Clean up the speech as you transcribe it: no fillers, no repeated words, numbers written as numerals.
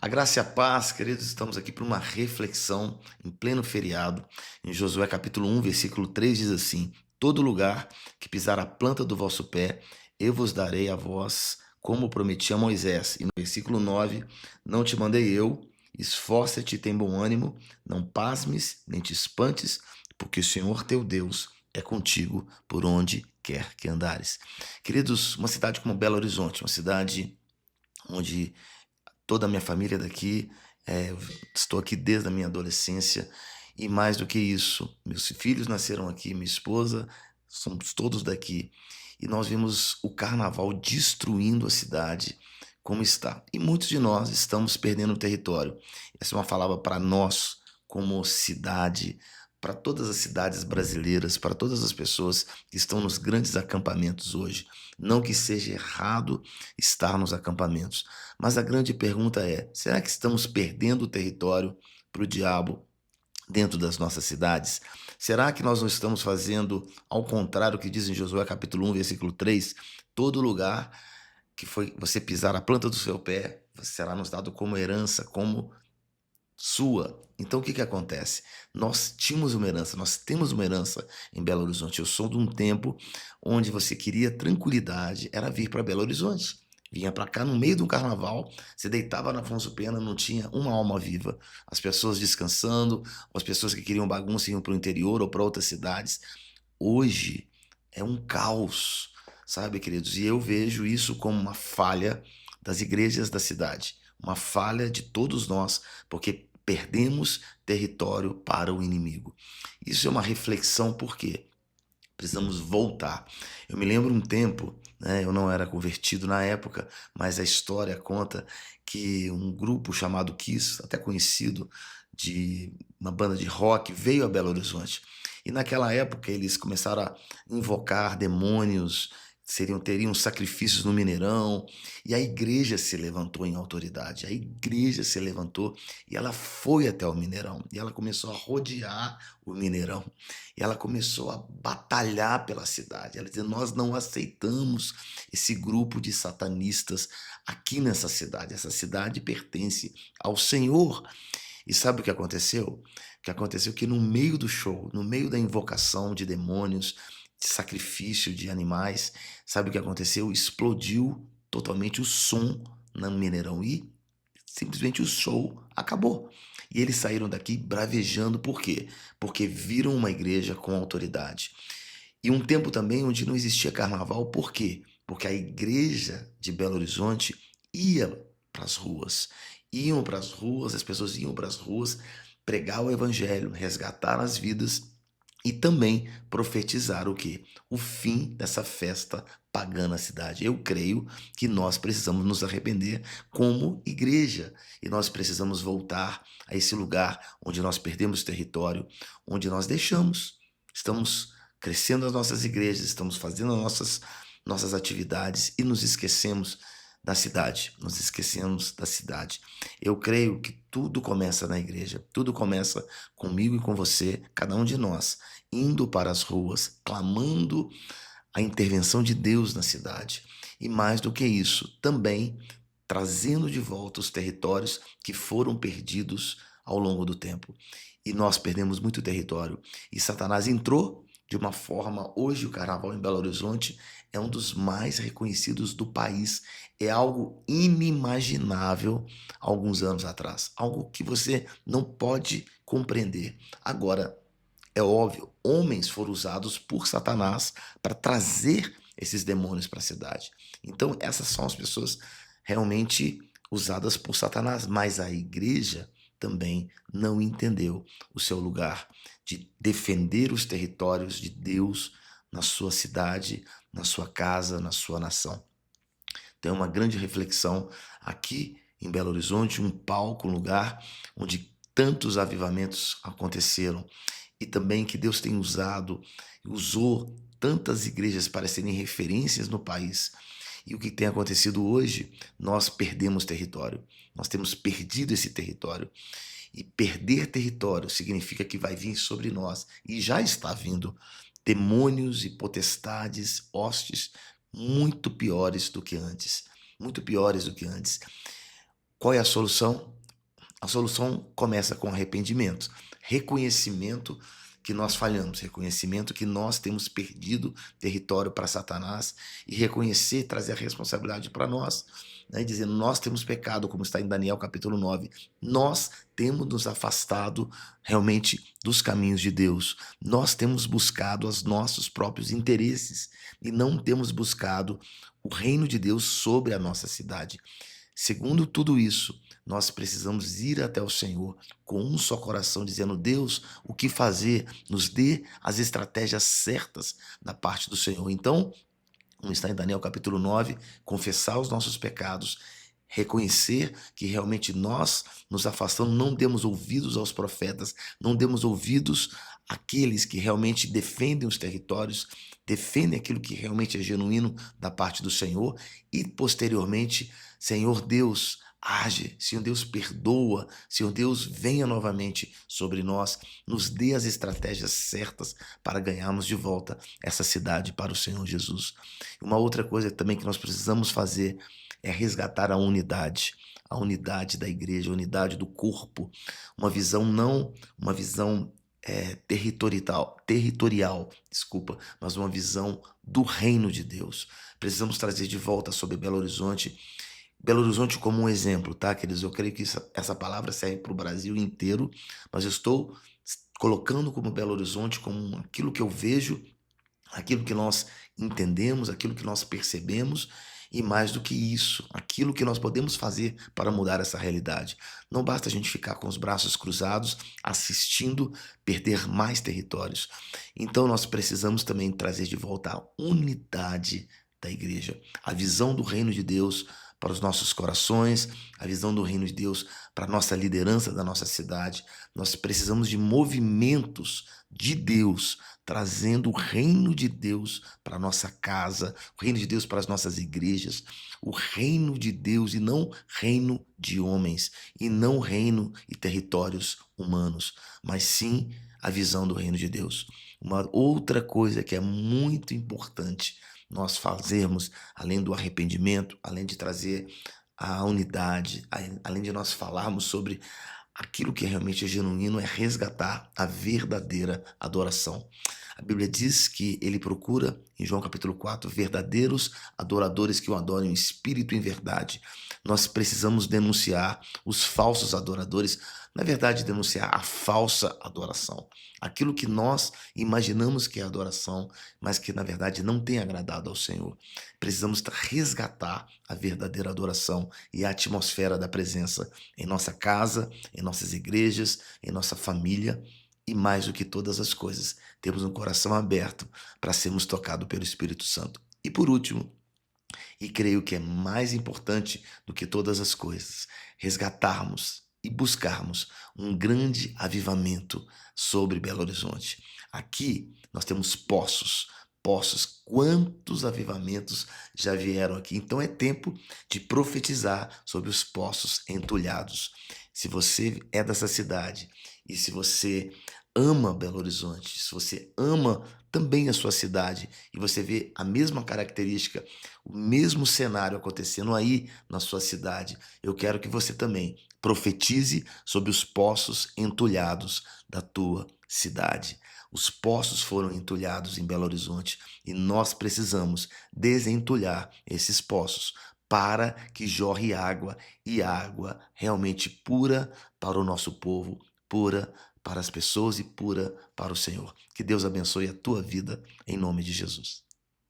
A graça e a paz, queridos, estamos aqui para uma reflexão em pleno feriado. Em Josué capítulo 1, versículo 3 diz assim: Todo lugar que pisar a planta do vosso pé, eu vos darei a vós, como prometi a Moisés. E no versículo 9: Não te mandei eu, esforça-te e tem bom ânimo, não pasmes, nem te espantes, porque o Senhor teu Deus é contigo por onde quer que andares. Queridos, uma cidade como Belo Horizonte, uma cidade onde toda a minha família é daqui, eu estou aqui desde a minha adolescência e mais do que isso, meus filhos nasceram aqui, minha esposa, somos todos daqui e nós vimos o carnaval destruindo a cidade como está. E muitos de nós estamos perdendo o território. Essa é uma palavra para nós, como cidade, para todas as cidades brasileiras, para todas as pessoas que estão nos grandes acampamentos hoje. Não que seja errado estar nos acampamentos, mas a grande pergunta é: será que estamos perdendo o território para o diabo dentro das nossas cidades? Será que nós não estamos fazendo ao contrário do que diz em Josué capítulo 1, versículo 3? Todo lugar que foi você pisar a planta do seu pé será nos dado como herança, como sua. Então o que acontece? Nós tínhamos uma herança, nós temos uma herança em Belo Horizonte. Eu sou de um tempo onde você queria tranquilidade, era vir para Belo Horizonte. Vinha para cá no meio do carnaval, você deitava na Afonso Pena, não tinha uma alma viva. As pessoas descansando, as pessoas que queriam bagunça iam para o interior ou para outras cidades. Hoje é um caos, sabe, queridos? E eu vejo isso como uma falha das igrejas da cidade, uma falha de todos nós, porque perdemos território para o inimigo. Isso é uma reflexão, por quê? Precisamos voltar. Eu me lembro um tempo, né, eu não era convertido na época, mas a história conta que um grupo chamado Kiss, até conhecido, de uma banda de rock, veio a Belo Horizonte. E naquela época eles começaram a invocar demônios, teriam sacrifícios no Mineirão, e a igreja se levantou em autoridade. A igreja se levantou e ela foi até o Mineirão. E ela começou a rodear o Mineirão. E ela começou a batalhar pela cidade. Ela dizia: Nós não aceitamos esse grupo de satanistas aqui nessa cidade. Essa cidade pertence ao Senhor. E sabe o que aconteceu? O que aconteceu é que no meio do show, no meio da invocação de demônios, de sacrifício de animais, sabe o que aconteceu? Explodiu totalmente o som no Mineirão e simplesmente o show acabou. E eles saíram daqui bravejando, por quê? Porque viram uma igreja com autoridade. E um tempo também onde não existia carnaval, por quê? Porque a igreja de Belo Horizonte ia para as ruas. Iam para as ruas, as pessoas iam para as ruas pregar o evangelho, resgatar as vidas e também profetizar o quê? O fim dessa festa pagã na cidade. Eu creio que nós precisamos nos arrepender como igreja e nós precisamos voltar a esse lugar onde nós perdemos território, onde nós deixamos, estamos crescendo as nossas igrejas, estamos fazendo as nossas atividades e nos esquecemos da cidade, nos esquecemos da cidade. Eu creio que tudo começa na igreja, tudo começa comigo e com você, cada um de nós, indo para as ruas, clamando a intervenção de Deus na cidade. E mais do que isso, também trazendo de volta os territórios que foram perdidos ao longo do tempo. E nós perdemos muito território. E Satanás entrou de uma forma. Hoje, o carnaval em Belo Horizonte é um dos mais reconhecidos do país. É algo inimaginável alguns anos atrás. Algo que você não pode compreender. Agora, é óbvio, homens foram usados por Satanás para trazer esses demônios para a cidade. Então, essas são as pessoas realmente usadas por Satanás, mas a igreja também não entendeu o seu lugar de defender os territórios de Deus na sua cidade, na sua casa, na sua nação. Tem uma grande reflexão aqui em Belo Horizonte, um palco, um lugar onde tantos avivamentos aconteceram e também que Deus tem usou tantas igrejas para serem referências no país. E o que tem acontecido hoje? Nós perdemos território. Nós temos perdido esse território. E perder território significa que vai vir sobre nós, e já está vindo, demônios e potestades, hostes, muito piores do que antes. Muito piores do que antes. Qual é a solução? A solução começa com arrependimento, reconhecimento que nós falhamos, reconhecimento que nós temos perdido território para Satanás e reconhecer, trazer a responsabilidade para nós, né? Dizendo, nós temos pecado, como está em Daniel capítulo 9, nós temos nos afastado realmente dos caminhos de Deus, nós temos buscado os nossos próprios interesses e não temos buscado o reino de Deus sobre a nossa cidade. Segundo tudo isso, nós precisamos ir até o Senhor com um só coração, dizendo, Deus, o que fazer? Nos dê as estratégias certas da parte do Senhor. Então, como está em Daniel capítulo 9, confessar os nossos pecados, reconhecer que realmente nós nos afastamos, não demos ouvidos aos profetas, não demos ouvidos àqueles que realmente defendem os territórios, defendem aquilo que realmente é genuíno da parte do Senhor e posteriormente, Senhor Deus, age, Senhor Deus perdoa, Senhor Deus venha novamente sobre nós, nos dê as estratégias certas para ganharmos de volta essa cidade para o Senhor Jesus. Uma outra coisa também que nós precisamos fazer é resgatar a unidade da igreja, a unidade do corpo, uma visão não, uma visão territorial, desculpa, mas uma visão do reino de Deus. Precisamos trazer de volta sobre Belo Horizonte como um exemplo, tá, queridos? Eu creio que essa palavra serve para o Brasil inteiro, mas eu estou colocando como Belo Horizonte como aquilo que eu vejo, aquilo que nós entendemos, aquilo que nós percebemos e mais do que isso, aquilo que nós podemos fazer para mudar essa realidade. Não basta a gente ficar com os braços cruzados, assistindo perder mais territórios. Então nós precisamos também trazer de volta a unidade da igreja, a visão do reino de Deus para os nossos corações, a visão do reino de Deus para a nossa liderança da nossa cidade. Nós precisamos de movimentos de Deus, trazendo o reino de Deus para a nossa casa, o reino de Deus para as nossas igrejas, o reino de Deus e não reino de homens, e não reino e territórios humanos, mas sim a visão do reino de Deus. Uma outra coisa que é muito importante nós fazermos, além do arrependimento, além de trazer a unidade, além de nós falarmos sobre aquilo que realmente é genuíno, é resgatar a verdadeira adoração. A Bíblia diz que ele procura, em João capítulo 4, verdadeiros adoradores que o adorem em espírito e em verdade. Nós precisamos denunciar os falsos adoradores, na verdade, denunciar a falsa adoração. Aquilo que nós imaginamos que é adoração, mas que na verdade não tem agradado ao Senhor. Precisamos resgatar a verdadeira adoração e a atmosfera da presença em nossa casa, em nossas igrejas, em nossa família. E mais do que todas as coisas, temos um coração aberto para sermos tocados pelo Espírito Santo. E por último, e creio que é mais importante do que todas as coisas, resgatarmos e buscarmos um grande avivamento sobre Belo Horizonte. Aqui nós temos poços, quantos avivamentos já vieram aqui. Então é tempo de profetizar sobre os poços entulhados. Se você é dessa cidade e se você ama Belo Horizonte, se você ama também a sua cidade e você vê a mesma característica, o mesmo cenário acontecendo aí na sua cidade, eu quero que você também profetize sobre os poços entulhados da tua cidade. Os poços foram entulhados em Belo Horizonte e nós precisamos desentulhar esses poços para que jorre água e água realmente pura para o nosso povo, pura para as pessoas e pura para o Senhor. Que Deus abençoe a tua vida em nome de Jesus.